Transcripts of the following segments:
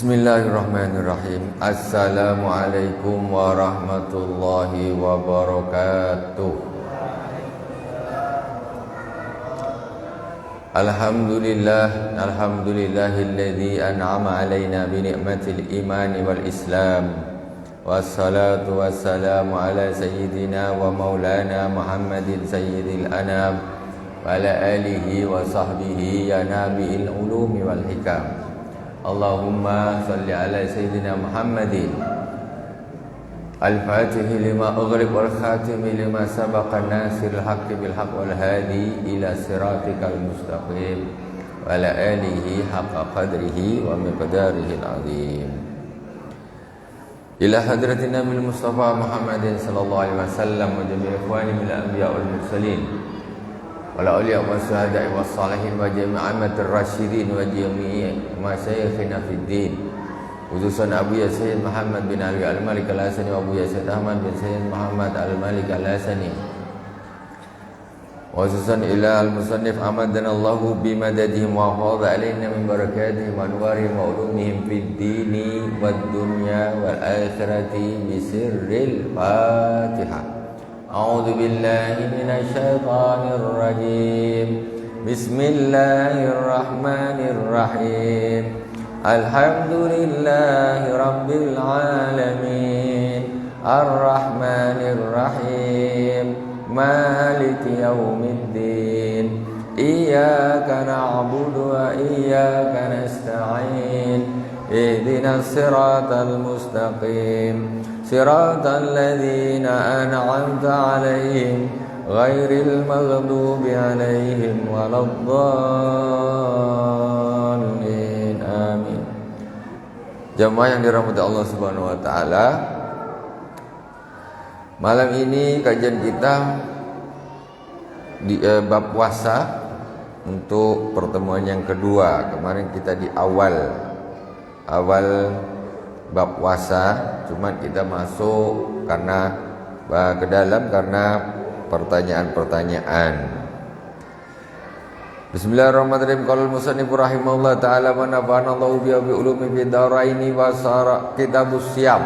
Bismillahirrahmanirrahim. Assalamualaikum warahmatullahi wabarakatuh. Alhamdulillahilladzi an'ama alaina bi ni'matil imani wal islam. Wassalatu wassalamu ala sayyidina wa maulana Muhammadin sayyidil anam wa ala alihi wa sahbihi ya nabiil ulumi wal hikam. Allahumma salli ala sayyidina Muhammadin al-fatihi lima ughliq wal khatimi lima sabaqa nasiril haqqi bil haqq wal hadi ila siratikal mustaqim wa ala alihi haqqa qadrihi wa miqdarihi al-azim. Ila hadratin Nabil Mustafa Muhammadin sallallahu alaihi wasallam wa jami'i ikhwani minal anbiya wal mursalin wala awliya wa syuhada wa salihin wa jami'atir rasyidin wa jami'i masyayikhina fid din khususan Abu Yasin Muhammad bin Ali al-Malik al-Hasani wa Abu Yasin Ahmad bin Sayyid Muhammad al-Malik al-Hasani wa khususan ila al-musannif amadanallahu bimadadihim wa hafadha alaina min barakatihim wa anwarihim wa ulumihim fid dini wad dunya wal akhirati bisirril Fatihah. A'udzu billahi minasy syaithanir rajim. Bismillahirrahmanirrahim. Alhamdulillahi rabbil alamin. Arrahmanir rahim. Maliki yaumiddin. Iyyaka na'budu wa iyyaka nasta'in. Ihdinas siratal mustaqim. صراط الذين أنعمت عليهم غير المغضوب عليهم ولا الضالين آمين. Jamaah yang dirahmati Allah Subhanahu wa taala, malam ini kajian kita di bab puasa untuk pertemuan yang kedua. Kemarin kita di awal bab puasa, cuma kita masuk karena ke dalam karena pertanyaan-pertanyaan. Bismillahirrahmanirrahim. Qala al-musannif rahimahullah taala wa nafa'ana Allahu bi ulumi fid dharaini wa sara kitabus syiyam.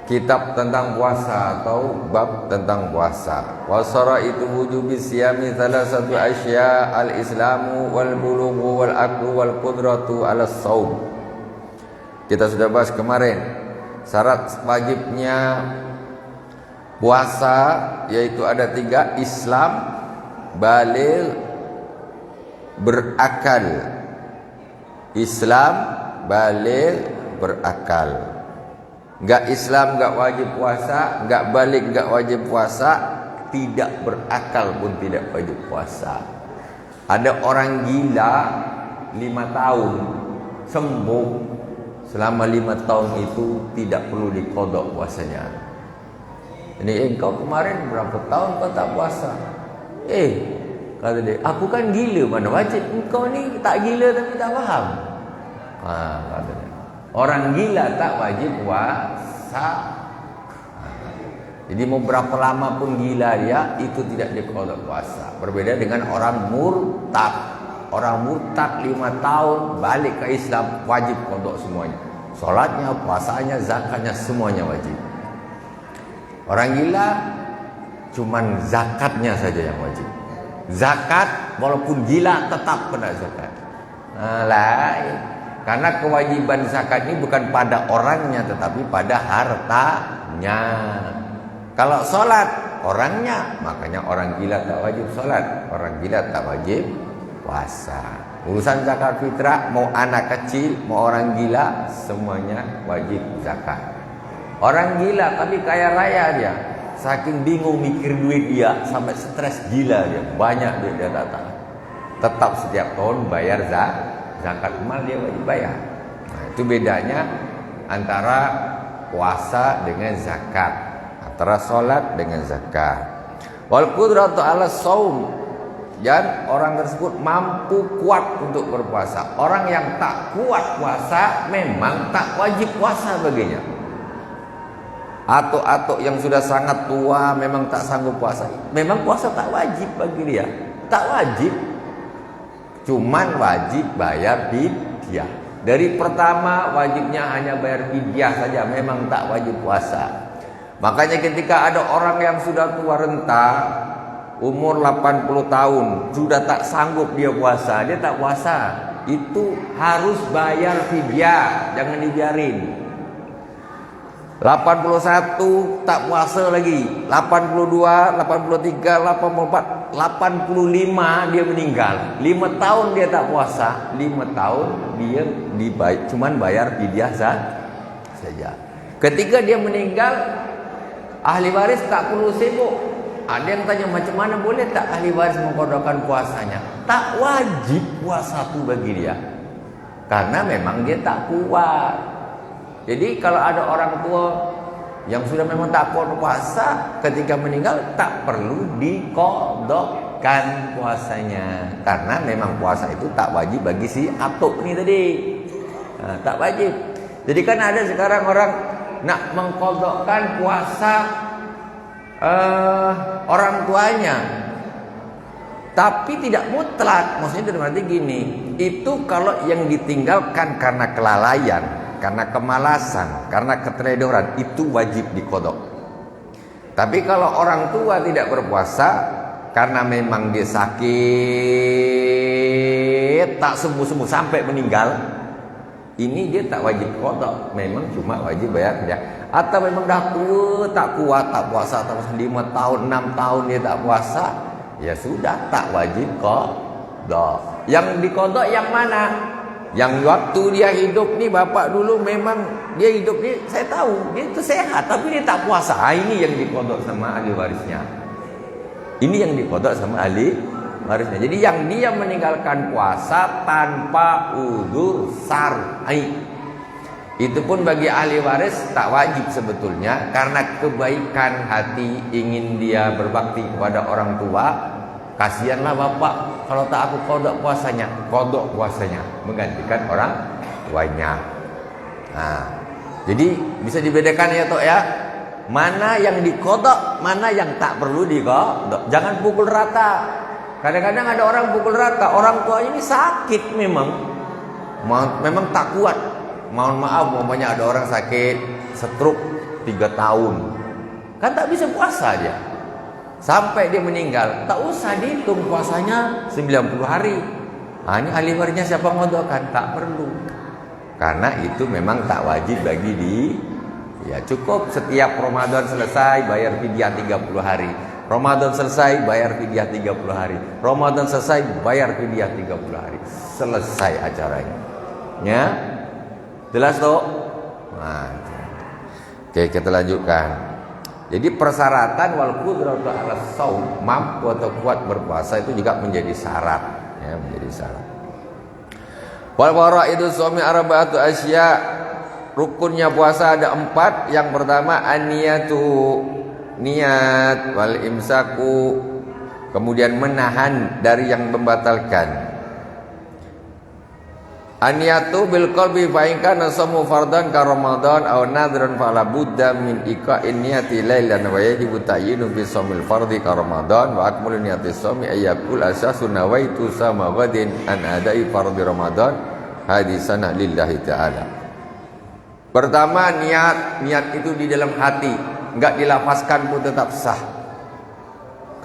Kitab tentang puasa atau bab tentang puasa. Wa sara itu wujubi syiyami salasatu asya al-islamu wal bulughu wal aqlu wal qudratu 'ala shaum. Kita sudah bahas kemarin syarat wajibnya puasa yaitu ada 3: Islam, baligh, berakal. Islam, baligh, berakal. Enggak Islam enggak wajib puasa, enggak baligh enggak wajib puasa, tidak berakal pun tidak wajib puasa. Ada orang gila 5 tahun sembuh. Selama 5 tahun itu tidak perlu diqadha puasanya. Ini engkau kemarin berapa tahun kau tak puasa? Kata dia, aku kan gila, mana wajib? Engkau ni tak gila tapi tak faham. Kata dia, orang gila tak wajib puasa. Jadi mau berapa lama pun gila dia, itu tidak diqadha puasa. Berbeda dengan orang murtad. Orang murtad 5 tahun balik ke Islam wajib qadha semuanya. Salatnya, puasanya, zakatnya semuanya wajib. Orang gila cuman zakatnya saja yang wajib. Zakat walaupun gila tetap kena zakat. Lain. Karena kewajiban zakat ini bukan pada orangnya tetapi pada hartanya. Kalau salat orangnya, makanya orang gila tak wajib salat, orang gila tak wajib puasa. Urusan zakat fitrah, mau anak kecil, mau orang gila, semuanya wajib zakat. Orang gila tapi kaya raya dia, saking bingung mikir duit dia sampai stres gila dia, banyak duit dia datang. Tetap setiap tahun bayar zakat mal dia wajib bayar. Itu bedanya antara puasa dengan zakat, antara sholat dengan zakat. Wal qudratu 'ala shaum. Dan orang tersebut mampu kuat untuk berpuasa. Orang yang tak kuat puasa memang tak wajib puasa baginya. Atuk-atuk yang sudah sangat tua memang tak sanggup puasa, memang puasa tak wajib bagi dia. Tak wajib. Cuman wajib bayar fidyah. Dari pertama wajibnya hanya bayar fidyah saja, memang tak wajib puasa. Makanya ketika ada orang yang sudah tua renta, umur 80 tahun, sudah tak sanggup dia puasa, dia tak puasa, itu harus bayar fidyah, jangan dibiarin. 81 tak puasa lagi, 82, 83, 84, 85 dia meninggal. 5 tahun dia tak puasa, 5 tahun dia cuman bayar fidyah saja. Ketika dia meninggal, ahli waris tak perlu sibuk. Ada yang tanya, macam mana boleh tak ahli waris mengqadhakan puasanya? Tak wajib puasa tu bagi dia, karena memang dia tak kuat. Jadi kalau ada orang tua yang sudah memang tak kuat puasa, ketika meninggal tak perlu diqadhakan puasanya, karena memang puasa itu tak wajib bagi si atuk ni tadi. Tak wajib. Jadi kan ada sekarang orang nak mengqadhakan puasa orang tuanya, tapi tidak mutlak. Maksudnya dalam arti gini, itu kalau yang ditinggalkan karena kelalaian, karena kemalasan, karena keteledoran, itu wajib diqadha. Tapi kalau orang tua tidak berpuasa karena memang dia sakit, tak sembuh-sembuh sampai meninggal, ini dia tak wajib qadha, memang cuma wajib bayar fidyah. Atau memang dah tua, tak kuat, tak puasa, atau 5 tahun, 6 tahun dia tak puasa, ya sudah, tak wajib qadha. Yang diqadha yang mana? Yang waktu dia hidup ni, bapak dulu memang dia hidup ni, saya tahu dia itu sehat, tapi dia tak puasa. Ini yang diqadha sama ahli warisnya. Ini yang diqadha sama ahli warisnya. Jadi yang dia meninggalkan puasa tanpa uzur syar'i, itu pun bagi ahli waris tak wajib sebetulnya, karena kebaikan hati ingin dia berbakti kepada orang tua. Kasihanlah bapak kalau tak aku qadha puasanya, menggantikan orang tuanya. Jadi bisa dibedakan ya Tok ya, mana yang diqadha, mana yang tak perlu diqadha. Jangan pukul rata. Kadang-kadang ada orang pukul rata, orang tuanya ini sakit memang tak kuat. Mohon maaf, umpamanya ada orang sakit stroke 3 tahun, kan tak bisa puasa dia sampai dia meninggal, tak usah dihitung puasanya 90 hari. Ini ahli warisnya siapa ngodokkan? Tak perlu, karena itu memang tak wajib bagi ya cukup setiap Ramadan selesai bayar fidyah 30 hari, Ramadan selesai bayar fidyah 30 hari, Ramadan selesai bayar fidyah 30 hari, selesai acaranya ya. Jelas toh? Oke, kita lanjutkan. Jadi persyaratan wal qudratu 'ala shaum, mampu atau kuat berpuasa itu juga menjadi syarat, ya, menjadi syarat. Wal faraidu shaumi arba'atu asya. Rukunnya puasa ada 4. Yang pertama an-niyatu, niat, wal imsaku, kemudian menahan dari yang membatalkan. An-niyatu bil qalbi fa in kana shamu fardan ka Ramadan aw nadran fala budda min iqa'in niyati lailan wa yajibu ta'yinu bi shaumil fardhi ka Ramadan wa akmalu niyati shaumi ayyakul asasu nawaitu sama ghadin an adai fardhi Ramadan hadisana lillahi ta'ala. Pertama, niat itu di dalam hati, enggak dilafazkan pun tetap sah.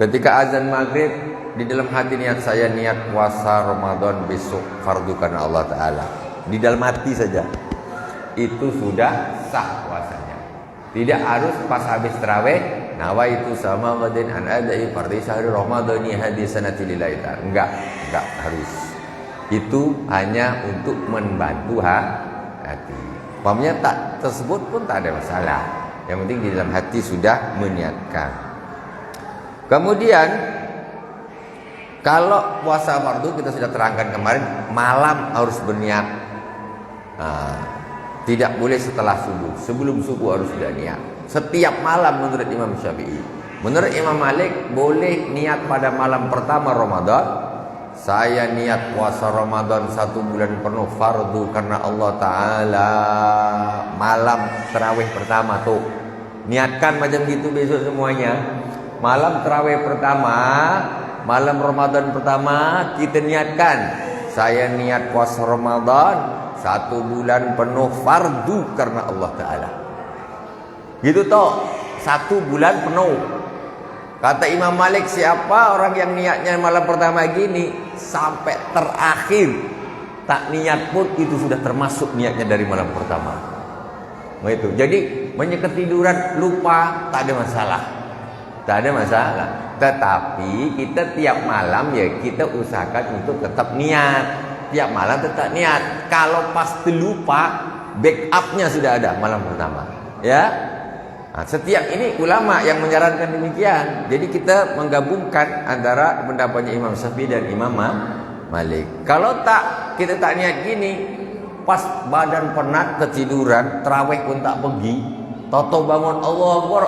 Ketika azan maghrib, di dalam hati niat saya niat puasa Ramadan besok fardu karena Allah Ta'ala, di dalam hati saja, itu sudah sah puasanya. Tidak harus pas habis tarawih nawaitu sama ghadin an adai fardhi syahri ramadhani hadisanati lillahi ta'ala. Enggak harus. Itu hanya untuk membantu hati. Umpamanya tak tersebut pun tak ada masalah. Yang penting di dalam hati sudah meniatkan. Kemudian kalau puasa fardu kita sudah terangkan kemarin, malam harus berniat. Tidak boleh setelah subuh. Sebelum subuh harus sudah niat. Setiap malam menurut Imam Syafi'i. Menurut Imam Malik boleh niat pada malam pertama Ramadan. Saya niat puasa Ramadan 1 bulan penuh fardu karena Allah Ta'ala. Malam tarawih pertama tuh, niatkan macam gitu besok semuanya. Malam tarawih pertama, malam Ramadan pertama, kita niatkan, saya niat puasa Ramadan 1 bulan penuh fardu karena Allah Ta'ala. Gitu toh, 1 bulan penuh. Kata Imam Malik, siapa orang yang niatnya malam pertama gini sampai terakhir tak niat pun itu sudah termasuk niatnya dari malam pertama. Begitu. Jadi banyak ketiduran lupa tak ada masalah. Tak ada masalah. Tetapi kita tiap malam ya kita usahakan untuk tetap niat. Tiap malam tetap niat. Kalau pas terlupa, backupnya sudah ada malam pertama. Ya. Nah, setiap ini ulama yang menyarankan demikian. Jadi kita menggabungkan antara pendapatnya Imam Syafi'i dan Imam Malik. Kalau kita tak niat gini, pas badan penat ketiduran, tarawih pun tak pergi, tahu bangun Allah Akbar,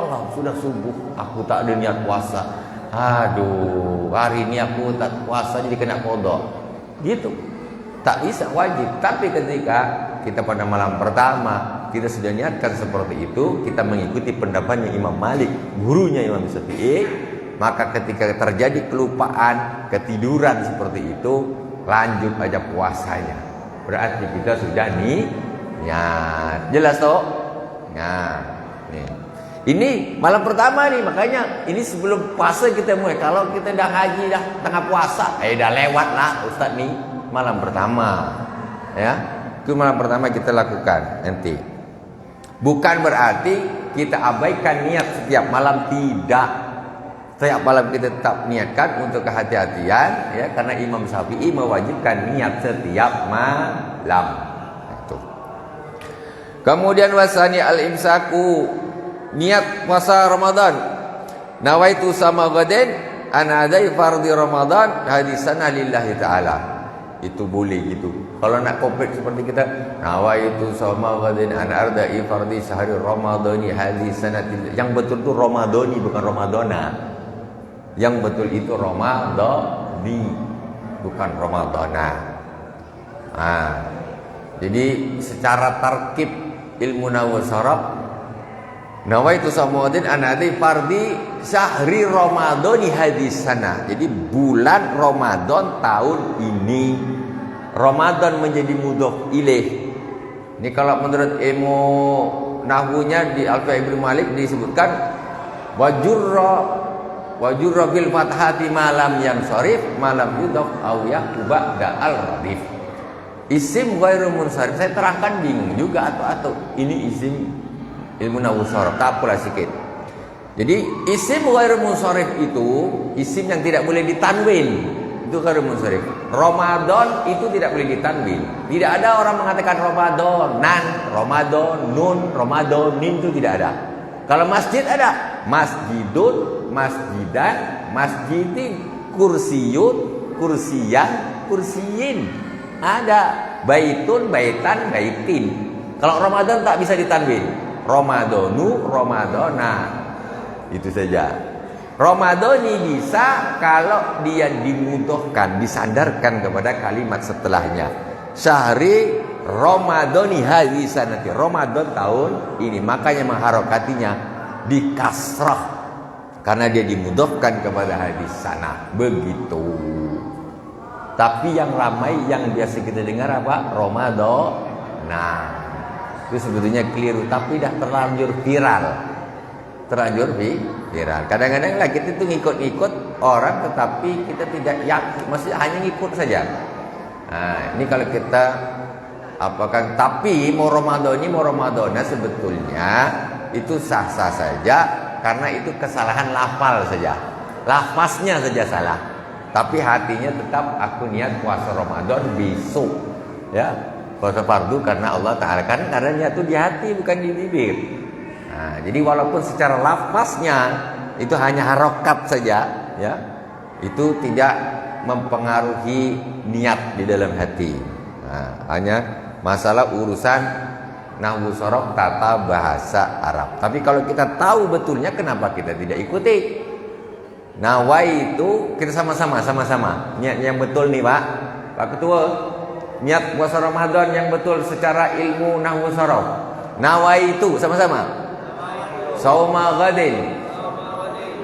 Allah sudah subuh, aku tak ada niat puasa. Aduh, hari ini aku tak puasa jadi kena qada. Gitu. Tak bisa, wajib. Tapi ketika kita pada malam pertama kita sudah niatkan seperti itu, kita mengikuti pendapatnya Imam Malik, gurunya Imam Syafi'i, maka ketika terjadi kelupaan, ketiduran seperti itu, lanjut aja puasanya. Berarti kita sudah niat. Jelas toh? Nah, nih. Ini malam pertama nih, makanya ini sebelum puasa kita mulai. Kalau kita dah ngaji dah tengah puasa, dah lewat lah Ustaz nih malam pertama. Ya. Itu malam pertama kita lakukan nanti. Bukan berarti kita abaikan niat setiap malam, tidak. Setiap malam kita tetap niatkan untuk kehati-hatian, ya, karena Imam Syafi'i mewajibkan niat setiap malam. Itu. Kemudian wasani al-imsaku, niat puasa Ramadan. Nawaitu sama gaden anadai fardhi Ramadan hadisana lillahi ta'ala. Itu boleh gitu. Kalau nak komplit seperti kita, nawaitu sama gaden anardai fardhi sehari Ramadhani hadisanatil. Yang betul itu Ramadhani, bukan Ramadana. Yang betul itu Ramadhani, bukan Ramadana. Jadi secara tarkib ilmu nahwu saraf, nawaitu samuddin anadi fardhi syahri Ramadhani hadisana. Jadi bulan Ramadan tahun ini. Ramadan menjadi mudhof ilaih. Ini kalau menurut ilmu nahwunya di Alfiah Ibnu Malik disebutkan wajurra bil fathati malam yang sharif malam yudhaf aw yaquba da'al radif. Isim ghairu munsharif. Saya terangkan bingung juga atau ini isim ilmu nahwu sharaf, tak apalah sikit. Jadi isim ghairu munsharif itu isim yang tidak boleh ditanwin. Itu ghairu munsharif. Ramadan itu tidak boleh ditanwin. Tidak ada orang mengatakan Ramadanan, Ramadan, nun, Ramadanin, itu tidak ada. Kalau masjid ada masjidun, masjidan, masjidin, kursiyun, kursiyan, kursiyin. Ada baitun, baitan, baitin. Kalau Ramadan tak bisa ditanwin. Ramadanu, Ramadana. Itu saja. Ramadhani bisa kalau dia dimudhohkan, disandarkan kepada kalimat setelahnya. Syahri Ramadhani hadisanati. Ramadan tahun ini, makanya mengharokatinya di kasrah karena dia dimudhohkan kepada hadis sana. Begitu. Tapi yang ramai yang biasa kita dengar apa? Ramadan. Nah, itu sebetulnya keliru, tapi dah terlanjur viral. Terlanjur viral. Kadang-kadang lah kita itu ngikut-ngikut orang, tetapi kita tidak yakin, maksudnya hanya ngikut saja. Nah, ini kalau kita apakan, tapi mau Ramadana sebetulnya itu sah-sah saja, karena itu kesalahan lafal saja. Lafaznya saja salah. Tapi hatinya tetap aku niat puasa Ramadan besok. Ya, puasa fardu karena Allah Ta'ala. Karena niat itu di hati, bukan di bibir. Nah, jadi walaupun secara lafaznya itu hanya harokat saja, ya, itu tidak mempengaruhi niat di dalam hati. Nah, hanya masalah urusan nahwu sharaf, tata bahasa Arab. Tapi kalau kita tahu betulnya, kenapa kita tidak ikuti? Nawai itu kita sama-sama niat yang betul nih Pak Ketua. Niat puasa Ramadan yang betul secara ilmu nahwu sharaf. Nawai itu sama-sama. Sauma ghadin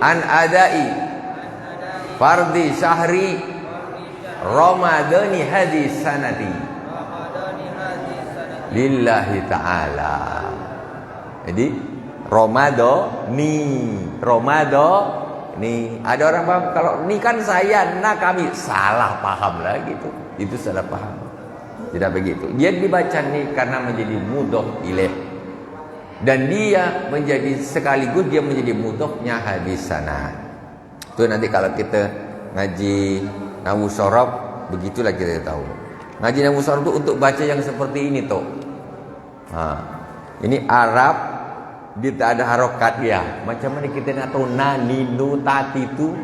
an adai fardhi syahri Ramadhani hadis sanati lillahi ta'ala. Jadi Ramadhani. Ada orang paham kalau ni kan saya, nah kami, salah paham lah gitu. Itu salah paham. Tidak begitu. Dia dibaca ni karena menjadi mudhof ilaih. Dan dia menjadi sekaligus dia menjadi mudhofnya hadis sanad. Itu nanti kalau kita ngaji nahwu shorof, begitulah kita tahu. Ngaji nahwu shorof itu untuk baca yang seperti ini tuh. Ini Arab, dia tak ada harokat dia. Macam mana kita nak tahu nani, nu, tati itu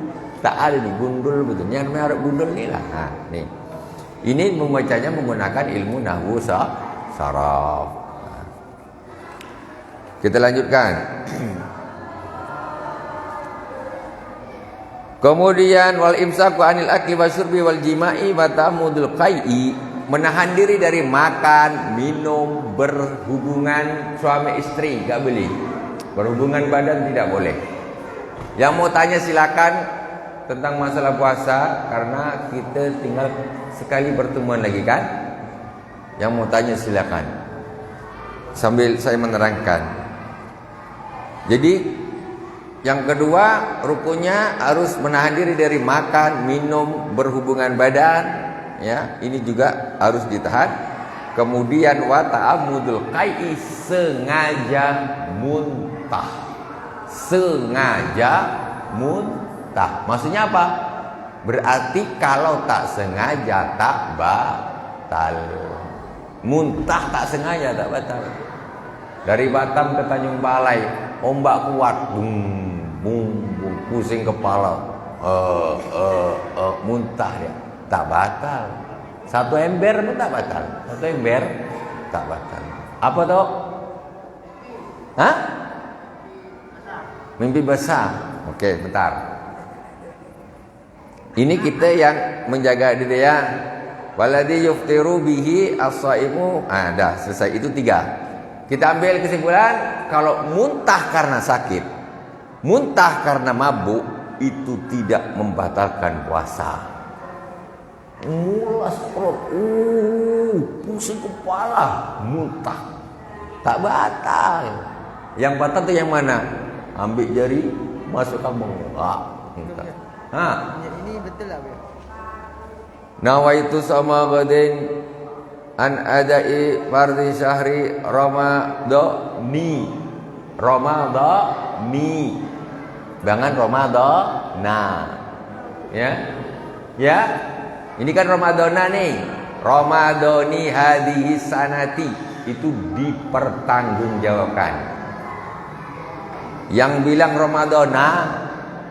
tak ada nih, gundul betul. Yang namanya Arab gundul ni lah. Nih. Ini membacanya menggunakan ilmu nahwu saraf. Kita lanjutkan. Kemudian wal imsaku anil akli wasyurbi wal jima'i wa ta'mudul qai'i, menahan diri dari makan, minum, berhubungan suami istri, enggak boleh. Berhubungan badan tidak boleh. Yang mau tanya silakan tentang masalah puasa, karena kita tinggal sekali pertemuan lagi kan. Yang mau tanya silakan. Sambil saya menerangkan. Jadi yang kedua, rukunnya harus menahan diri dari makan, minum, berhubungan badan, ya. Ini juga harus ditahan. Kemudian wa ta'ammudul qai'i, sengaja muntah. Sengaja muntah. Maksudnya apa? Berarti kalau tak sengaja tak batal. Muntah tak sengaja tak batal. Dari Batam ke Tanjung Balai, ombak kuat, pusing kepala, muntah dia, tak batal. Satu ember pun tak batal. Satu ember tak batal. Apa toh? Hah? Mimpi besar. Oke, bentar. Ini kita yang menjaga diri ya. Waladhi yuftiru bihi as-saimu. Dah selesai, itu 3. Kita ambil kesimpulan, kalau muntah karena sakit, muntah karena mabuk, itu tidak membatalkan puasa. Mulas perut, pusing kepala, muntah, tak batal. Yang batal itu yang mana? Ambil jari, masuk kambing, muntah. Ini betul lah. Nawaitu sama gadin an adai fardhi syahri ramadhani. Jangan ramadhana. Ya. Ini kan ramadhana nih. Ramadhani hadhihi sanati, itu dipertanggungjawabkan. Yang bilang ramadhana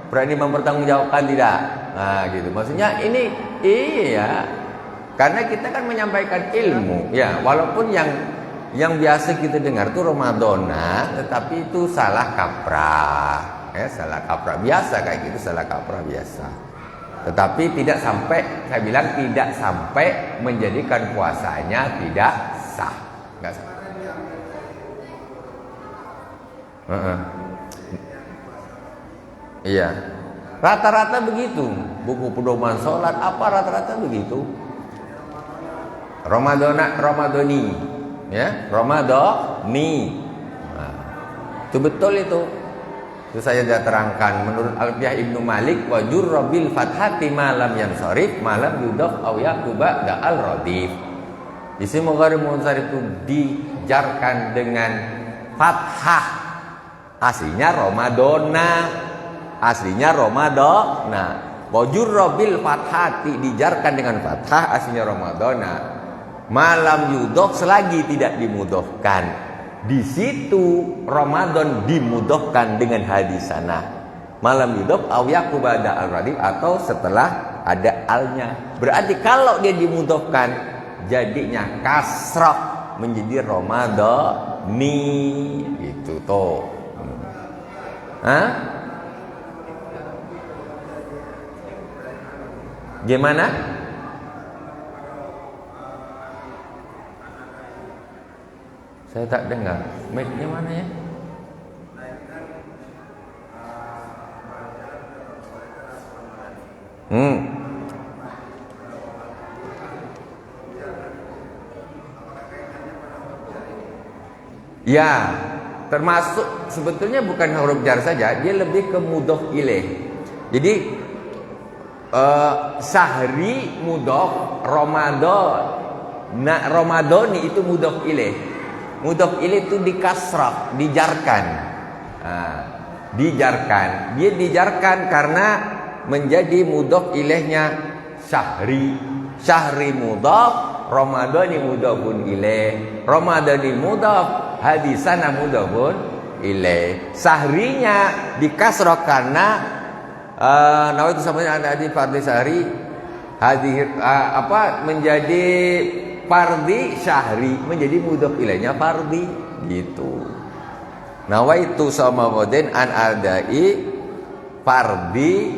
berani mempertanggungjawabkan tidak? Nah, gitu. Maksudnya ini iya. Karena kita kan menyampaikan ilmu, ya, walaupun yang biasa kita dengar itu Ramadhana, tetapi itu salah kaprah, ya, salah kaprah biasa kayak gitu, salah kaprah biasa. Tetapi tidak sampai, saya bilang tidak sampai menjadikan puasanya tidak sah, nggak sah. Iya, rata-rata begitu. Buku pedoman sholat apa rata-rata begitu. Ramadhani, ya, Ramadhani. Itu betul itu. Itu saya sudah terangkan menurut Alfiyah Ibnu Malik, wa jurra bil fathati ma lam yansharif ma lam yudaf aw yaquba da al radif. Isim mudhari munsharif itu dijarkan dengan fathah. Aslinya Ramadhana. Wa jurra bil fathati, dijarkan dengan fathah, aslinya Ramadhana. Malam yudhof, selagi tidak dimudhofkan. Di situ Ramadan dimudhofkan dengan hadisana. Malam yudhof aw yaquba da al-radif, atau setelah ada alnya. Berarti kalau dia dimudhofkan jadinya kasrah menjadi Ramadhani, gitu toh. Gimana? Saya tak dengar. Mic-nya mana ya? Ya, termasuk sebetulnya bukan huruf jar saja, dia lebih ke mudhof ilaih. Jadi syahri mudhof, Ramadan. Nah, Ramadhani itu mudhof ilaih. Mudhof ilaih itu dikasrah, dijarkan. Nah, dijarkan. Dia dijarkan karena menjadi mudhof ilaihnya syahri. Syahri mudhof, Ramadhani mudhofun ilaih. Ramadhani mudhof, hadisana mudhofun ilaih. Sahrinya dikasrah karena nawaitu samanya di fardhi sahri hadir menjadi fardhi syahri, menjadi mudhof ilaihnya fardhi gitu. Nawaitu samawadin an adai fardhi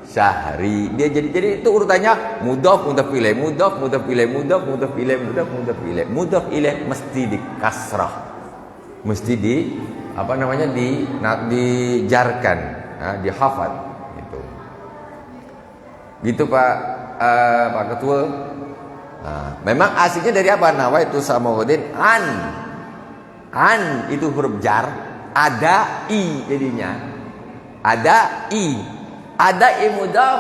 syahri. Dia jadi itu urutannya mudhof ilaih, mudhof ilaih, mudhof ilaih, mudhof ilaih. Mudhof ilaih mesti dikasrah. Mesti dijarkan, dihafal gitu. Gitu Pak Ketua. Nah, memang aslinya dari apa? Nawaitu samawadin an itu huruf jar, ada i jadinya. Ada i. Ada i mudhaf,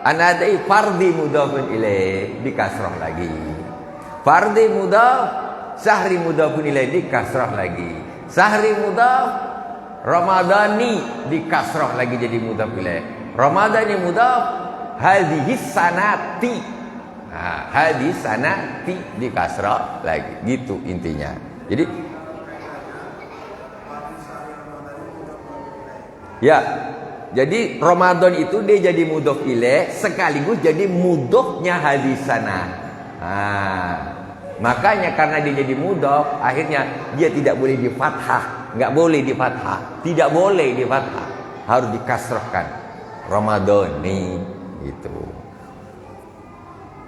ada i fardhi mudhafun ilaih, dikasrah lagi. Fardhi mudhaf, syahri mudhafun ilaih, dikasrah lagi. Syahri mudhaf, Ramadhani dikasrah lagi jadi mudhaf ilaih. Ramadhani mudhaf, hadhihi sanati. Nah, hadhihi sanati dikasrah lagi. Gitu intinya. Jadi ya, jadi Ramadan itu dia jadi mudhof ilaih sekaligus jadi mudhofnya hadisana. Nah, makanya karena dia jadi mudhof, akhirnya dia tidak boleh di fathah, enggak boleh di fathah, tidak boleh di fathah, harus dikasrahkan. Ramadhani gitu.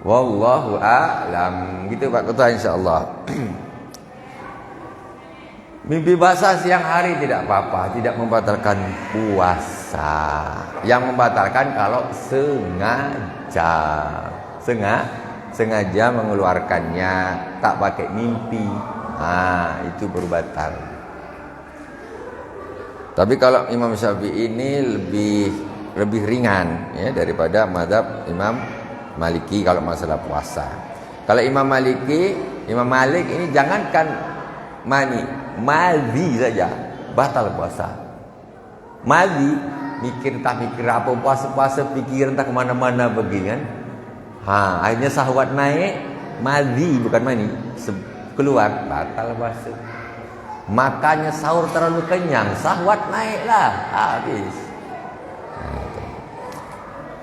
Wallahu a'lam. Gitu Pak Ketua insyaallah. Mimpi basah siang hari tidak apa-apa, tidak membatalkan puasa. Yang membatalkan kalau sengaja mengeluarkannya, tak pakai mimpi. Nah, itu baru batal. Tapi kalau Imam Syafi'i ini lebih ringan ya daripada mazhab Imam Maliki kalau masalah puasa. Kalau Imam Malik ini jangankan madhi saja batal puasa. Madhi mikir apa puasa pikiran tak kemana-mana begini kan. Akhirnya syahwat naik, madhi bukan mani keluar, batal puasa. Makanya sahur terlalu kenyang, syahwat naiklah, habis.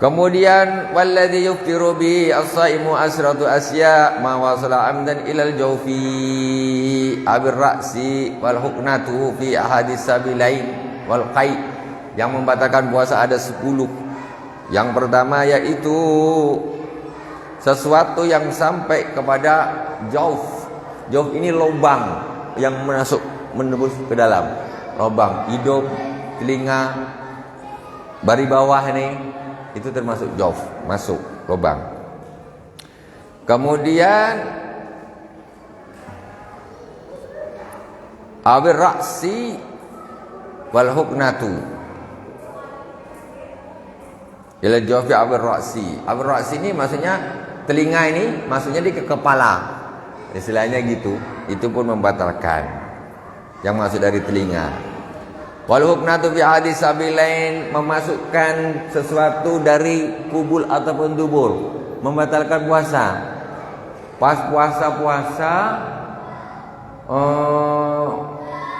Kemudian walladzi yuftiru bi as-saimu asratu asya ma wasala amdan ilal jawfi abir ra'si wal huknatu fi ahadis sabilain wal qai. Yang membatalkan puasa ada 10. Yang pertama yaitu sesuatu yang sampai kepada jauf. Jauf ini lubang yang menembus ke dalam. Lubang hidung, telinga, bari bawah nih. Itu termasuk jauf, masuk lubang. Kemudian awir ra'si wal huknatu ila jawfi awir ra'si. Awir ra'si ini maksudnya telinga ini, maksudnya di kepala. Istilahnya gitu. Itu pun membatalkan yang masuk dari telinga. Wal huknatu fi hadis sabilain, memasukkan sesuatu dari kubul ataupun dubur, membatalkan puasa. Pas puasa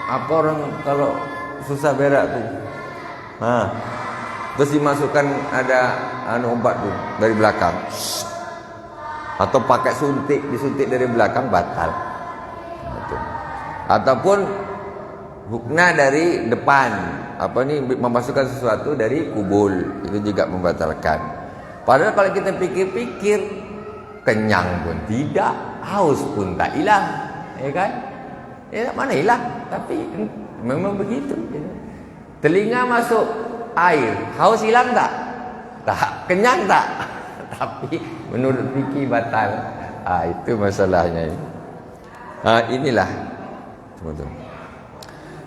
apa orang kalau susah berak tuh, terus dimasukkan ada obat tuh dari belakang, atau pakai disuntik dari belakang, batal. Ataupun hukna dari depan, memasukkan sesuatu dari kubul, itu juga membatalkan. Padahal kalau kita pikir-pikir, kenyang pun tidak, haus pun tak hilang, ya kan? Ya mana hilang? Tapi memang begitu. Telinga masuk air, haus hilang tak? Tak. Kenyang tak? Tapi menurut fikih batal. Itu masalahnya. Inilah teman-teman.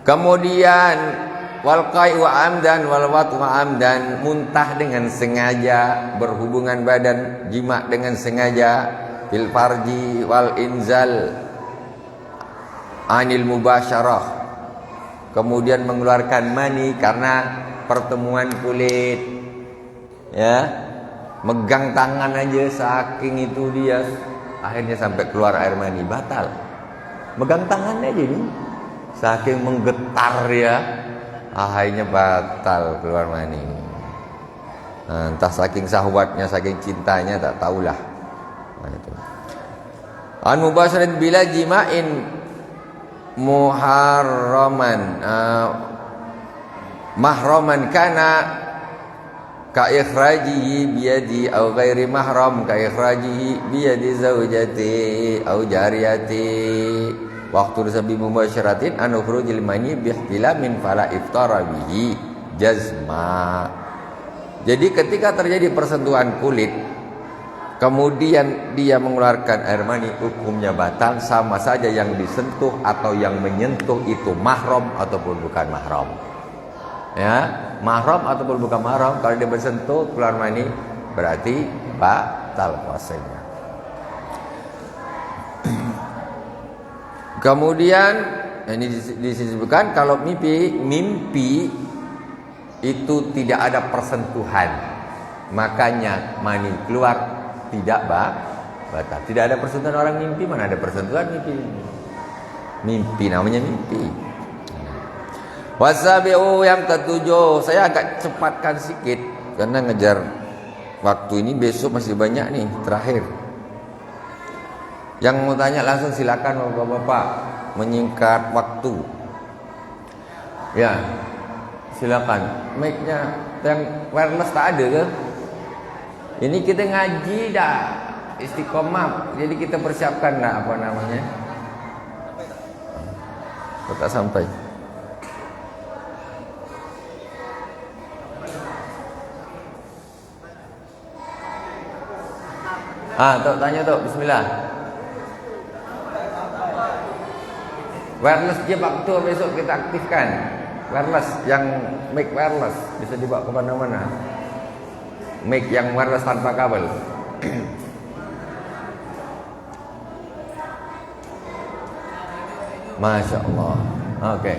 Kemudian wal qai wa amdan wal wat wa amdan, muntah dengan sengaja, berhubungan badan jima dengan sengaja, fil farji wal inzal anil mubasyarah, kemudian mengeluarkan mani karena pertemuan kulit, ya, megang tangan aja saking itu dia akhirnya sampai keluar air mani, batal. Megang tangan aja nih saking menggetar ya, akhirnya batal keluar mani. Entah saking syahwatnya, saking cintanya, tak tahulah. An mubasyarat bila jima'in muharraman mahraman kana ka ikhrajihi biyadi aw ghairi mahram ka ikhrajihi biyadi zaujati aw jariyati waqtu sabi mubasyaratin an ukhrujil mani bihtilamin fala iftara bihi jazma. Jadi ketika terjadi persentuhan kulit kemudian dia mengeluarkan air mani, hukumnya batal, sama saja yang disentuh atau yang menyentuh itu mahram ataupun bukan mahram. Ya, mahram ataupun bukan mahram, kalau dia bersentuh keluar mani berarti batal puasanya. Kemudian ini disebutkan kalau mimpi itu tidak ada persentuhan, makanya mani keluar tidak batal. Tidak ada persentuhan orang mimpi, mana ada persentuhan mimpi. Mimpi namanya mimpi. Wasabi'u yang ketujuh, saya agak cepatkan sedikit karena ngejar waktu ini, besok masih banyak nih terakhir. Yang mau tanya langsung silakan Bapak-bapak, menyingkat waktu. Ya, silakan. Mic-nya yang wireless tak ada ke? Ini kita ngaji dah istiqomah, jadi kita persiapkan dah apa namanya? Tak sampai. Tok tanya Tok, bismillah. Wireless je waktu besok kita aktifkan. Wireless yang mic wireless bisa dibawa ke mana-mana. Mic yang wireless tanpa kabel. Masya Allah. Oke.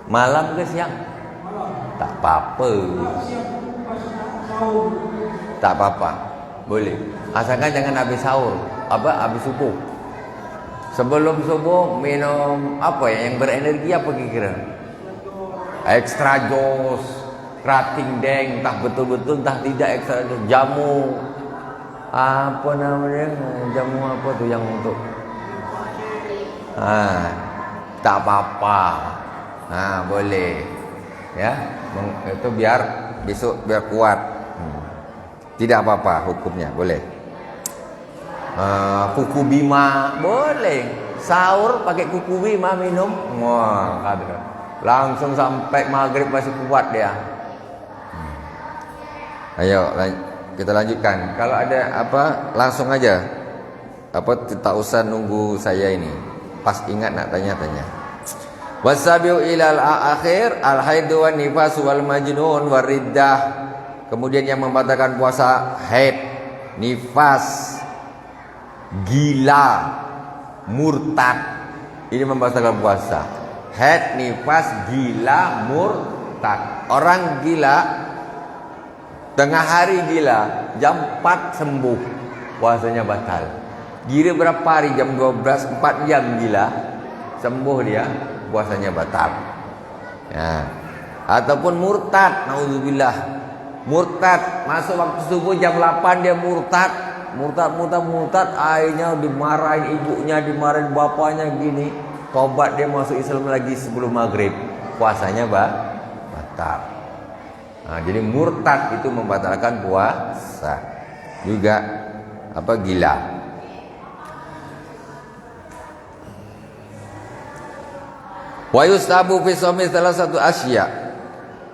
Malam ke siang? Tak apa-apa. Tak apa-apa. Boleh. Asalkan jangan habis sahur. Habis subuh. Sebelum subuh minum apa ya yang berenergi, apa kira-kira? Extra jos, kerating deng, entah betul-betul entah tidak extra jos, jamu. Apa namanya? Jamu apa tuh yang untuk tak apa-apa. Boleh. Ya, itu biar besok biar kuat. Tidak apa-apa hukumnya, boleh. Kuku bima boleh. Sahur pakai kuku bima minum. Wah, langsung sampai maghrib masih kuat dia. Ayo kita lanjutkan. Kalau ada apa langsung aja. Tak usah nunggu saya ini. Pas ingat nak tanya-tanya. Wasabiu ilal akhir al haidu wan nifas wal majnun wariddah. Kemudian yang membatalkan puasa haid, nifas, gila, murtad. Ini membatalkan puasa. Haid, nifas, gila, murtad. Orang gila tengah hari gila, jam 4 sembuh, puasanya batal. Gila berapa hari? Jam 12, 4 jam gila, sembuh dia, puasanya batal. Ya. Ataupun murtad, naudzubillah. Murtad, masuk waktu subuh jam 8 dia murtad. Murtad, akhirnya dimarahin ibunya, dimarahin bapaknya gini. Tobat dia masuk Islam lagi sebelum maghrib, puasanya batal. Jadi murtad itu membatalkan puasa. Juga gila. Wa yustabu fi shaumi salah satu asya.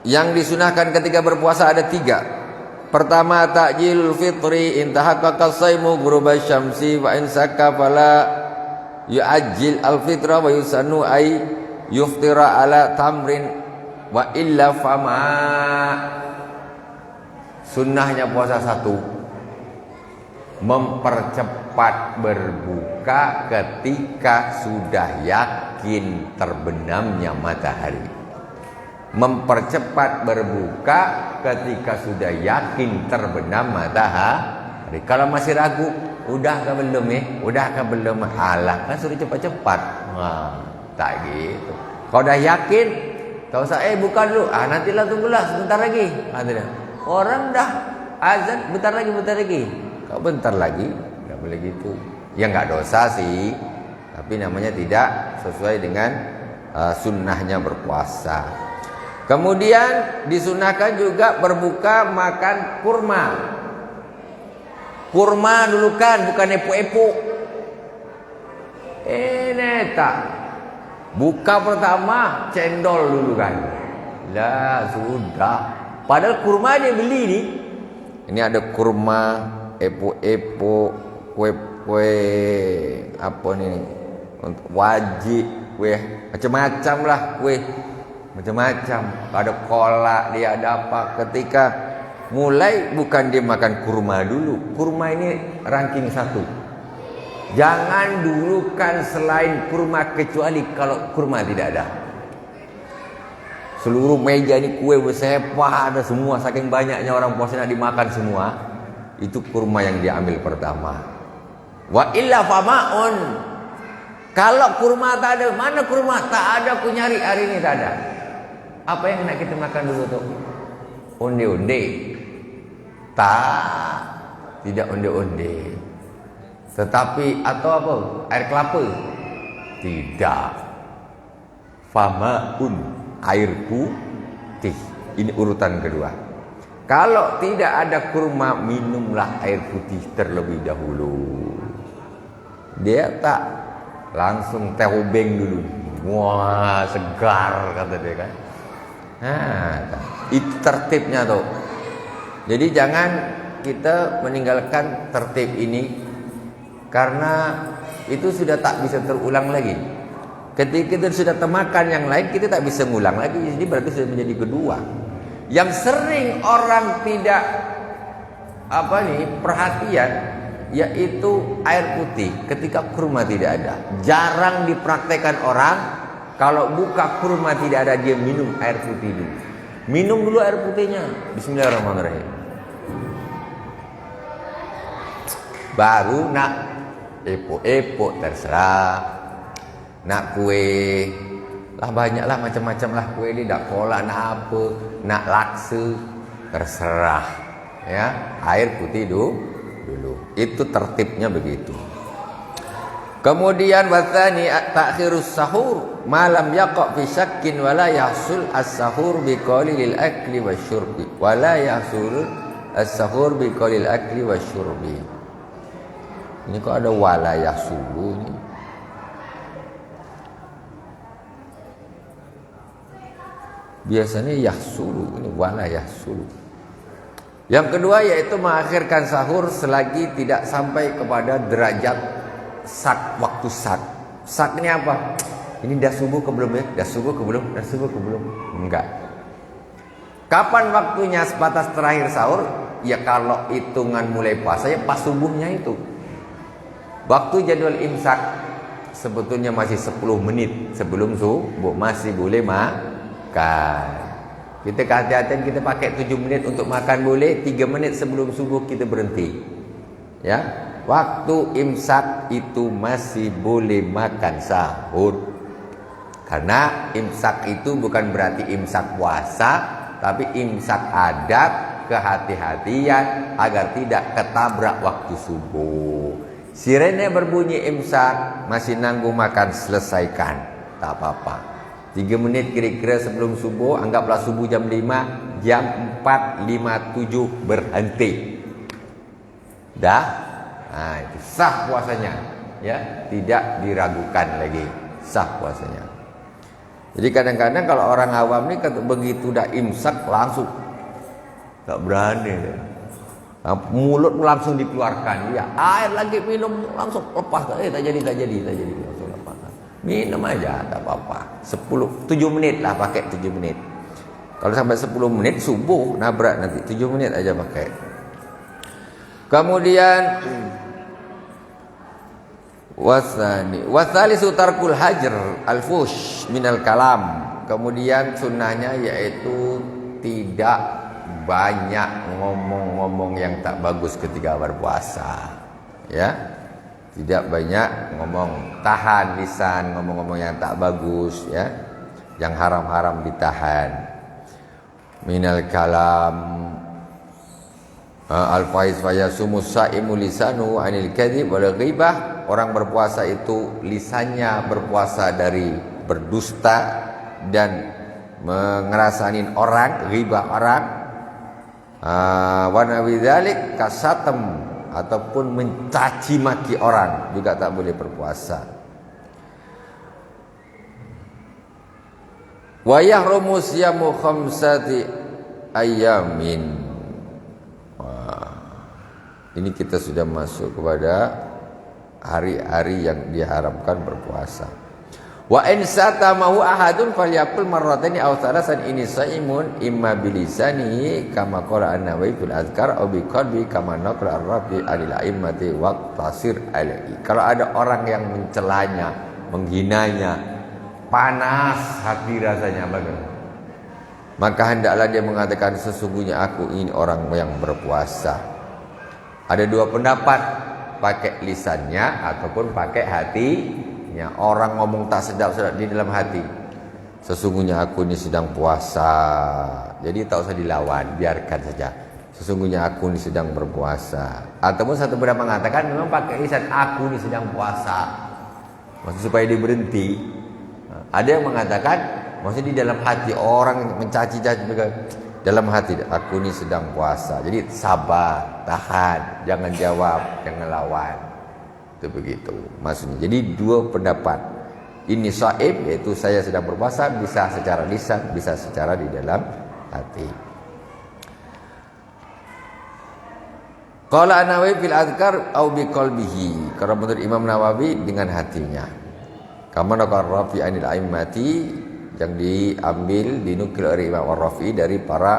Yang disunahkan ketika berpuasa ada 3. Pertama, ta'jilul fitri in tahaqqaqa as-saimu ghuruba syamsi wa in sakka fala yu'ajjil al-fitra wa yusannu ay yuftira ala tamrin wa illa fama. Sunnahnya puasa satu, mempercepat berbuka ketika sudah yakin terbenamnya matahari. Mempercepat berbuka ketika sudah yakin terbenam matahari. Kalau masih ragu, udah ke belum udah ke belum, alah kan sudah cepat-cepat. Tak gitu. Kalau udah yakin, tak usah buka dulu. Nantilah, tunggulah sebentar lagi. Orang dah azan bentar lagi. Kau bentar lagi, enggak boleh gitu. Ya enggak dosa sih, tapi namanya tidak sesuai dengan sunnahnya berpuasa. Kemudian disunahkan juga berbuka makan kurma. Kurma dulu kan, bukan epok-epok. Tak. Buka pertama cendol dulu kan. Lah sudah. Padahal kurma dia beli nih. Ini ada kurma, epok-epok, kue-kue apa nih? Wajib, kue macam-macam lah kue. Macam-macam, ada kolak, dia ada apa. Ketika mulai, bukan dia makan kurma dulu. Kurma ini ranking 1. Jangan dulukan selain kurma, kecuali kalau kurma tidak ada. Seluruh meja ini kue bersepah, ada semua. Saking banyaknya orang puasa nak dimakan semua, itu kurma yang diambil pertama. Wa illa fama'un. Kalau kurma tak ada, mana kurma? Tak ada, aku nyari hari ini tak ada. Apa yang nak kita makan dulu tuh? Onde-onde? Tak, tidak onde-onde. Tetapi atau apa? Air kelapa? Tidak. Famaun, air putih. Ini urutan kedua. Kalau tidak ada kurma, minumlah air putih terlebih dahulu. Dia tak langsung teh obeng dulu. Wah, segar kata dia kan. Itu tertibnya tuh. Jadi jangan kita meninggalkan tertib ini, karena itu sudah tak bisa terulang lagi. Ketika kita sudah termakan yang lain, kita tak bisa ngulang lagi. Jadi berarti sudah menjadi kedua. Yang sering orang tidak perhatian, yaitu air putih ketika kurma tidak ada. Jarang dipraktekkan orang. Kalau buka kurma tidak ada, dia minum air putih dulu. Minum dulu air putihnya. Bismillahirrahmanirrahim. Baru nak epok-epok terserah. Nak kue lah, banyaklah macam-macam lah kue ini. Nak kolak, nak apa, nak laksa, terserah. Ya, air putih dulu. Itu tertibnya begitu. Kemudian wathani ta'khirus sahur malam yaqa fi syakkin wala yahsul as-sahur bi qalilil akli wasyurbi wala yahsul as-sahur bi qalilil akli wasyurbi. Ini kok ada wala yahsulu ini? Biasanya yahsulu, ini wala yahsulu. Yang kedua yaitu mengakhirkan sahur selagi tidak sampai kepada derajat sak, waktu sak. Sak ini apa? Ini dah subuh ke belum ya? Dah subuh ke belum? Enggak. Kapan waktunya sebatas terakhir sahur? Ya kalau hitungan mulai puasa ya pas subuhnya itu. Waktu jadwal imsak sebetulnya masih 10 menit sebelum subuh, masih boleh makan. Kita kehati-hatian, kita pakai 7 menit untuk makan boleh, 3 menit sebelum subuh kita berhenti. Ya. Waktu imsak itu masih boleh makan sahur. Karena imsak itu bukan berarti imsak puasa, tapi imsak adab, kehati-hatian agar tidak ketabrak waktu subuh. Sirene berbunyi imsak, masih nanggung makan, selesaikan, tak apa-apa. 3 menit kira-kira sebelum subuh, anggaplah subuh jam 5, jam 4.57 berhenti. Dah. Itu sah puasanya, ya, tidak diragukan lagi, sah puasanya. Jadi kadang-kadang kalau orang awam ini begitu dah imsak langsung tak berani. Mulut langsung dikeluarkan. Ya, air lagi minum langsung lepas. Tak jadi. Langsung lepas. Minum aja, tak apa-apa. 7 menit lah pakai 7 menit. Kalau sampai 10 menit subuh nabrak nanti 7 menit aja pakai. Kemudian wasali sutarkul hajar al-fush minal kalam. Kemudian sunnahnya yaitu tidak banyak ngomong-ngomong yang tak bagus ketika berpuasa. Ya. Tidak banyak ngomong, tahan lisan ngomong-ngomong yang tak bagus, ya. Yang haram-haram ditahan. Minal kalam al-faiz fa yasumus saimu lisanu anil kadhib wal ghibah. Orang berpuasa itu lisannya berpuasa dari berdusta dan ngerasain orang, ghibah orang. Wa nawidzalik kasatem, ataupun mencaci maki orang juga tak boleh berpuasa. Wa yahrumu siyamu khamsati ayyamin. Ini kita sudah masuk kepada hari-hari yang diharamkan berpuasa. Wa in satamahu ahadun falyaqul marrataini aw thalasan ini saimun imma bilisani kama qala an-Nawawi fil azkar aw biqalbi kama naqala ar-Rafi alil a'immati wa tasir alaihi. Kalau ada orang yang mencelanya, menghinanya, panas hati rasanya bagaimana? Maka hendaklah dia mengatakan sesungguhnya aku ini orang yang berpuasa. Ada dua pendapat, pakai lisannya ataupun pakai hatinya. Orang ngomong tak sedap-sedap di dalam hati, sesungguhnya aku ini sedang puasa. Jadi tak usah dilawan, biarkan saja. Sesungguhnya aku ini sedang berpuasa. Ataupun satu pendapat mengatakan memang pakai lisan, aku ini sedang puasa, maksud supaya dia berhenti. Ada yang mengatakan maksudnya di dalam hati, orang mencaci-caci juga dalam hati, aku ini sedang puasa. Jadi sabar, tahan, jangan jawab, jangan lawan. Itu begitu maksudnya. Jadi dua pendapat. Ini shaib, yaitu saya sedang berpuasa, bisa secara lisan, bisa secara di dalam hati. Qala an-Nawawi fil azkar au biqalbihi. Kalau menurut Imam Nawawi dengan hatinya. Kama naqal Rafi anil a'immati, yang diambil dinukil oleh Imam Rafi dari para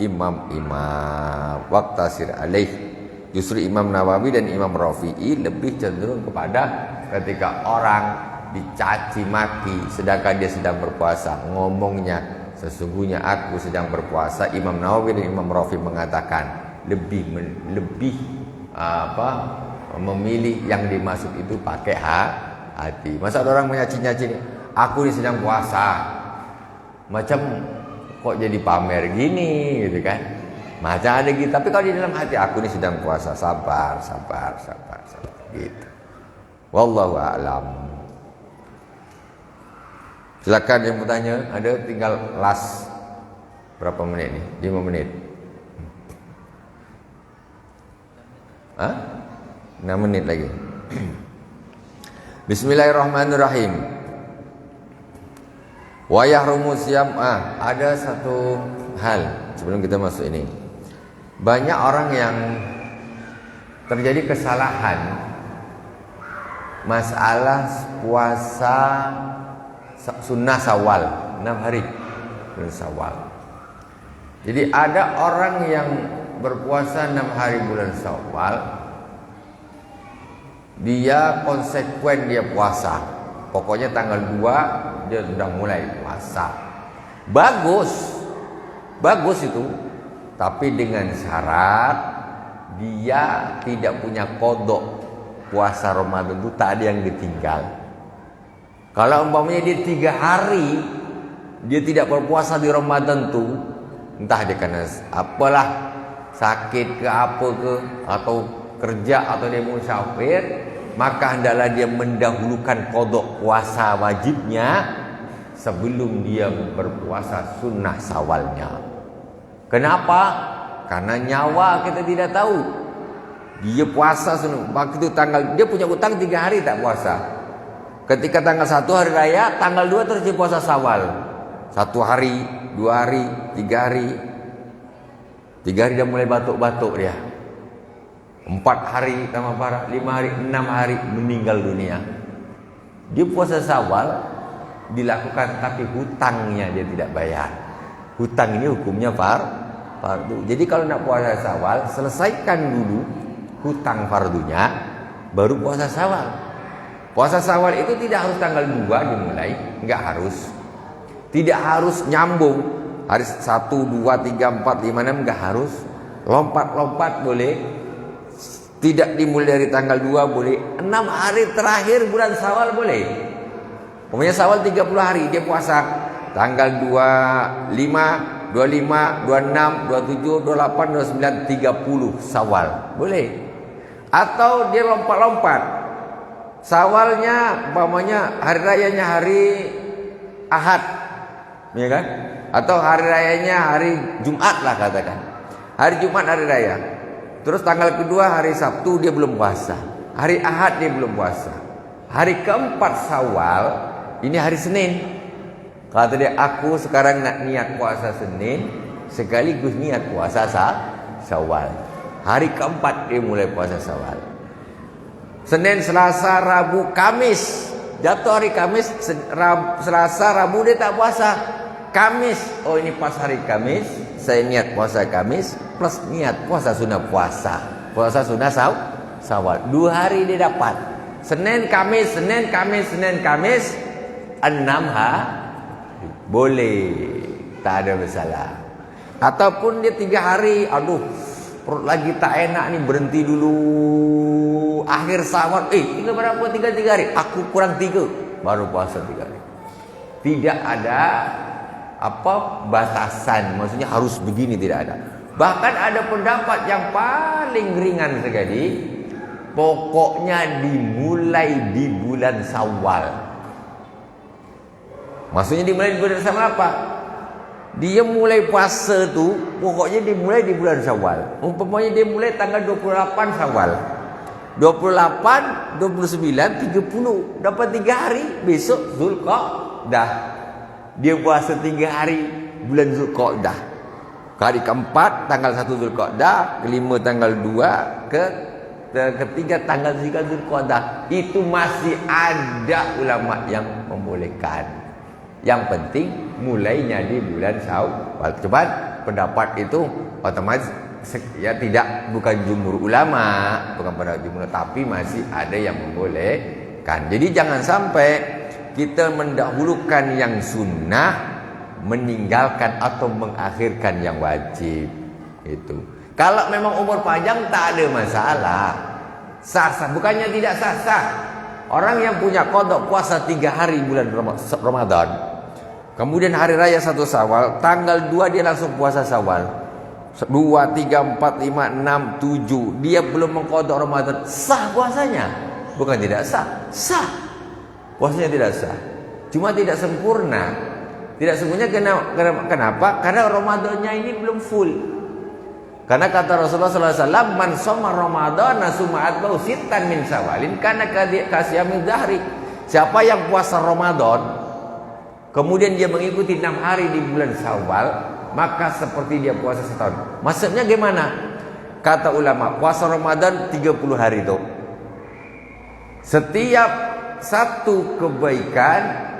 imam-imam. Waqtasir alaih. Justru Imam Nawawi dan Imam Rafi'i lebih cenderung kepada ketika orang dicaci maki sedangkan dia sedang berpuasa, ngomongnya sesungguhnya aku sedang berpuasa. Imam Nawawi dan Imam Rafi'i mengatakan lebih memilih yang dimaksud itu pakai hati. Masa ada orang menyaci-nyaci, aku ini sedang puasa, macam kok jadi pamer gini gitu kan. Macam ada gitu, tapi kalau di dalam hati aku ini sedang puasa, sabar gitu. Wallahu a'lam. Silakan yang bertanya, ada tinggal last berapa menit nih? 5 menit. 6 menit lagi. Bismillahirrahmanirrahim. Wa yahrumu siyam. Ada satu hal sebelum kita masuk ini. Banyak orang yang terjadi kesalahan masalah puasa sunnah Syawal 6 hari bulan Syawal. Jadi ada orang yang berpuasa 6 hari bulan Syawal, dia konsekuen, dia puasa. Pokoknya tanggal 2 dia sudah mulai puasa. Bagus itu. Tapi dengan syarat dia tidak punya kodok puasa Ramadan itu, tak ada yang ditinggal. Kalau umpamanya dia 3 hari dia tidak berpuasa di Ramadan itu, entah dia kena apalah, sakit ke apa ke, atau kerja, atau dia musafir, maka hendaklah dia mendahulukan kodok puasa wajibnya sebelum dia berpuasa sunnah Syawalnya. Kenapa? Karena nyawa kita tidak tahu. Dia puasa waktu itu dia punya utang 3 hari tak puasa. Ketika tanggal 1 hari raya, tanggal 2 terus dia puasa Syawal. 1 hari, 2 hari, 3 hari. 3 hari dia mulai batuk-batuk dia. 4 hari tambah parah, 5 hari, 6 hari meninggal dunia. Dia puasa Syawal dilakukan tapi hutangnya dia tidak bayar. Hutang ini hukumnya fardu. Jadi kalau nak puasa Syawal, selesaikan dulu hutang fardunya, baru puasa Syawal. Puasa Syawal itu tidak harus tanggal 2 dimulai, enggak harus. Tidak harus nyambung hari 1, 2, 3, 4, 5, 6, enggak harus. Lompat-lompat boleh. Tidak dimulai dari tanggal 2 boleh. 6 hari terakhir bulan Syawal boleh. Pokoknya Syawal 30 hari dia puasa. Tanggal 25, 25, 26, 27, 28, 29, 30 Syawal. Boleh. Atau dia lompat-lompat. Syawalnya umpamanya hari rayanya hari Ahad. Ya kan? Atau hari rayanya hari Jumat lah katakan. Hari Jumat hari raya. Terus tanggal kedua hari Sabtu dia belum puasa. Hari Ahad dia belum puasa. Hari keempat Syawal ini hari Senin. Kata dia, aku sekarang nak niat puasa Senin sekaligus niat puasa Syawal. Hari keempat dia mulai puasa Syawal. Senin, Selasa, Rabu, Kamis. Jatuh hari Kamis, Selasa, Rabu dia tak puasa. Kamis, oh ini pas hari Kamis, saya niat puasa Kamis plus niat puasa sunnah puasa. Puasa sunnah Syawal. 2 hari dia dapat. Senin, Kamis, Senin, Kamis, Senin, Kamis. 6 hari. Boleh. Tak ada masalah. Ataupun dia 3 hari, aduh, perut lagi tak enak nih, berhenti dulu. Akhir Syawal, tinggal berapa? 3 hari. Aku kurang 3, baru puasa 3 hari. Tidak ada batasan, maksudnya harus begini, tidak ada. Bahkan ada pendapat yang paling ringan sekali, pokoknya dimulai di bulan Syawal. Maksudnya dimulai di bulan Syawal apa? Dia mulai puasa tu pokoknya dimulai di bulan Syawal. Umpamanya dia mulai tanggal 28 Syawal. 28, 29, 30 dapat 3 hari, besok Zulqa'dah. Dia puasa 3 hari bulan Zulqa'dah. Hari keempat tanggal 1 Zulqa'dah, kelima tanggal 2, ketiga tanggal 3 Zulqa'dah. Itu masih ada ulama yang membolehkan. Yang penting mulainya di bulan Syawal. Cuman pendapat itu otomatis ya bukan jumhur ulama, bukan pendapat jumhur, tapi masih ada yang membolehkan. Jadi jangan sampai kita mendahulukan yang sunnah, meninggalkan atau mengakhirkan yang wajib. Itu. Kalau memang umur panjang tak ada masalah. Sah-sah, bukannya tidak sah-sah. Orang yang punya qada puasa 3 hari bulan Ramadan, kemudian hari raya 1 Syawal, tanggal 2 dia langsung puasa Syawal. 2, 3, 4, 5, 6, 7. Dia belum mengqada Ramadan, sah puasanya. Bukan tidak sah, sah. Puasanya tidak sah, cuma tidak sempurna. Tidak sempurna kenapa? Karena Ramadannya ini belum full. Karena kata Rasulullah SAW, man shoma Ramadana summa atba'u sittan min Syawalin kana kasiyamil dahri. Siapa yang puasa Ramadan kemudian dia mengikuti 6 hari di bulan Syawal, maka seperti dia puasa setahun. Maksudnya gimana? Kata ulama, puasa Ramadan 30 hari itu. Setiap satu kebaikan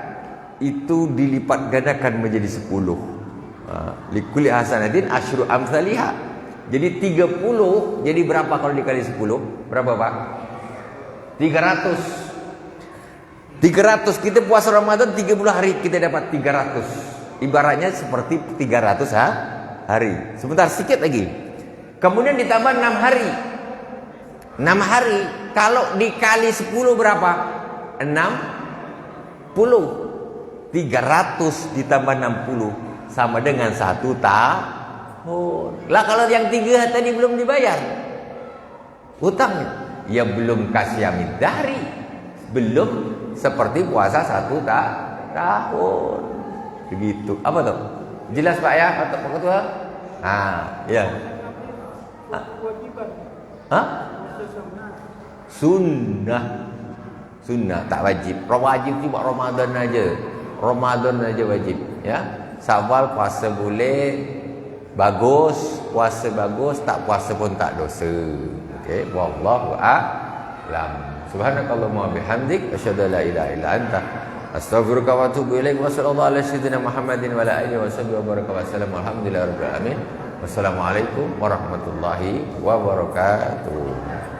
itu dilipat gandakan menjadi 10. Likulli hasanatin asyru amsalihha. Jadi 30, jadi berapa kalau dikali 10? Berapa, Pak? 300. Kita puasa Ramadan 30 hari, kita dapat 300. Ibaratnya seperti 300 hari. Sebentar sedikit lagi. Kemudian ditambah 6 hari. 6 hari kalau dikali 10 berapa? 60. 300 ditambah 60 sama dengan 1 tahun. Lah kalau yang 3 tadi belum dibayar hutangnya, ya belum kasih amin dari, belum seperti puasa 1 tahun. Begitu. Apa tuh? Jelas Pak ya, Pak Ketua? Ya. Sunnah tak wajib. Wajib cuma Ramadan aja. Ramadan aja wajib, ya. Syawal puasa boleh, bagus, puasa bagus, tak puasa pun tak dosa. Okey, wallahu a'lam. Subhanakallahumma bihamdik asyhadu an la ilaha illa anta astaghfiruka wa atubu ilaik. Wa sallallahu ala sayyidina Muhammadin wa ala alihi wa sahbihi wa baraka wa sallam. Alhamdulillahirabbil alamin. Wassalamualaikum warahmatullahi wabarakatuh.